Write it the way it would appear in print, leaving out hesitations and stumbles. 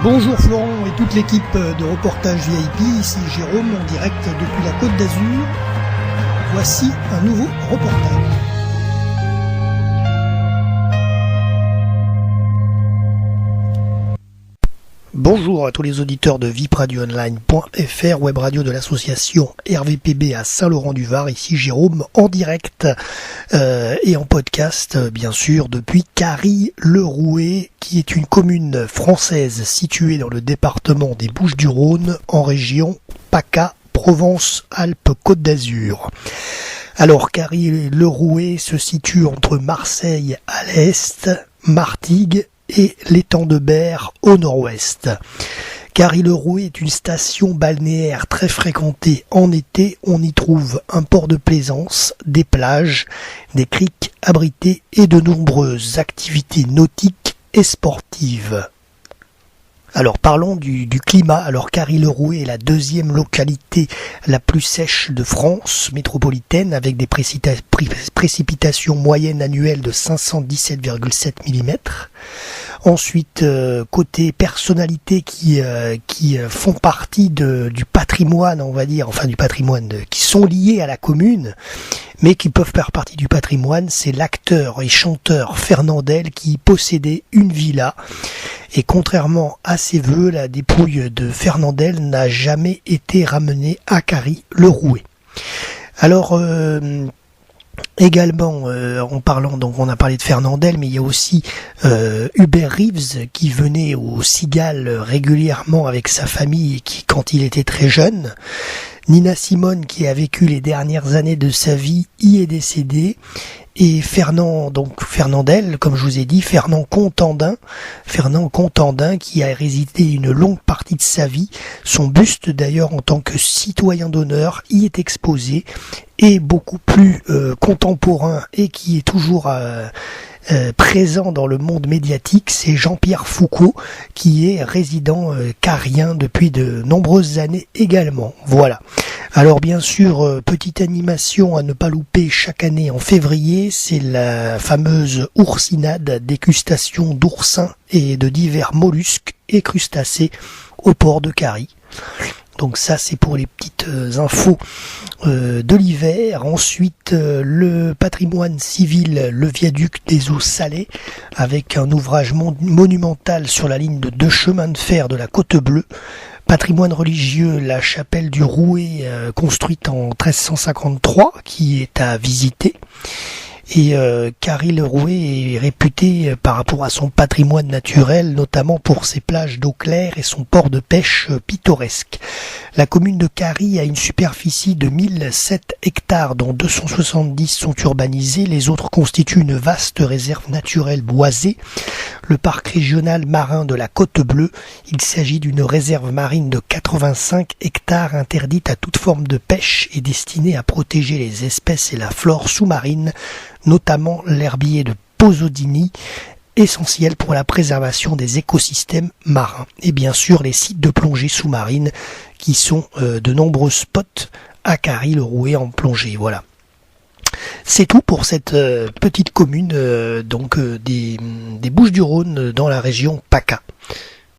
Bonjour Florent et toute l'équipe de Reportage VIP, ici Jérôme en direct depuis la Côte d'Azur. Voici un nouveau reportage. Bonjour à tous les auditeurs de vipradioonline.fr, web radio de l'association RVPB à Saint-Laurent-du-Var, ici Jérôme en direct et en podcast bien sûr depuis Carry-le-Rouet, qui est une commune française située dans le département des Bouches-du-Rhône en région PACA, Provence-Alpes-Côte d'Azur. Alors Carry-le-Rouet se situe entre Marseille à l'est, Martigues et l'étang de Berre au nord-ouest. Carry-le-Rouet est une station balnéaire très fréquentée en été. On y trouve un port de plaisance, des plages, des criques abritées et de nombreuses activités nautiques et sportives. Alors parlons du climat. Alors Carry-le-Rouet est la deuxième localité la plus sèche de France métropolitaine, avec des précipitations moyennes annuelles de 517,7 mm. Ensuite, côté personnalités qui font partie du patrimoine, on va dire, enfin du patrimoine, qui sont liés à la commune, mais qui peuvent faire partie du patrimoine, c'est l'acteur et chanteur Fernandel qui possédait une villa. Et contrairement à ses vœux, la dépouille de Fernandel n'a jamais été ramenée à Carry-le-Rouet. Alors, également, on a parlé de Fernandel, mais il y a aussi Hubert Reeves qui venait aux Cigales régulièrement avec sa famille quand il était très jeune. Nina Simone, qui a vécu les dernières années de sa vie, y est décédée. Et Fernandel, comme je vous ai dit, Fernand Contandin, qui a résidé une longue partie de sa vie. Son buste, d'ailleurs, en tant que citoyen d'honneur, y est exposé, et beaucoup plus contemporain et qui est toujours présent dans le monde médiatique, c'est Jean-Pierre Foucault, qui est résident carrien depuis de nombreuses années également. Voilà. Alors bien sûr, petite animation à ne pas louper chaque année en février, c'est la fameuse oursinade, dégustation d'oursins et de divers mollusques et crustacés au port de Carry. Donc ça, c'est pour les petites infos de l'hiver. Ensuite, le patrimoine civil, le viaduc des eaux salées, avec un ouvrage monumental sur la ligne de 2 chemins de fer de la Côte Bleue. Patrimoine religieux, la chapelle du Rouet, construite en 1353, qui est à visiter. Et Carry-le-Rouet est réputé par rapport à son patrimoine naturel, notamment pour ses plages d'eau claire et son port de pêche pittoresque. La commune de Carry a une superficie de 1007 hectares, dont 270 sont urbanisés. Les autres constituent une vaste réserve naturelle boisée. Le parc régional marin de la Côte Bleue, il s'agit d'une réserve marine de 85 hectares interdite à toute forme de pêche et destinée à protéger les espèces et la flore sous-marine, notamment l'herbier de Posodini, essentiel pour la préservation des écosystèmes marins. Et bien sûr les sites de plongée sous-marine qui sont de nombreux spots à Carry-le-Rouet en plongée. Voilà. C'est tout pour cette petite commune des Bouches-du-Rhône dans la région PACA.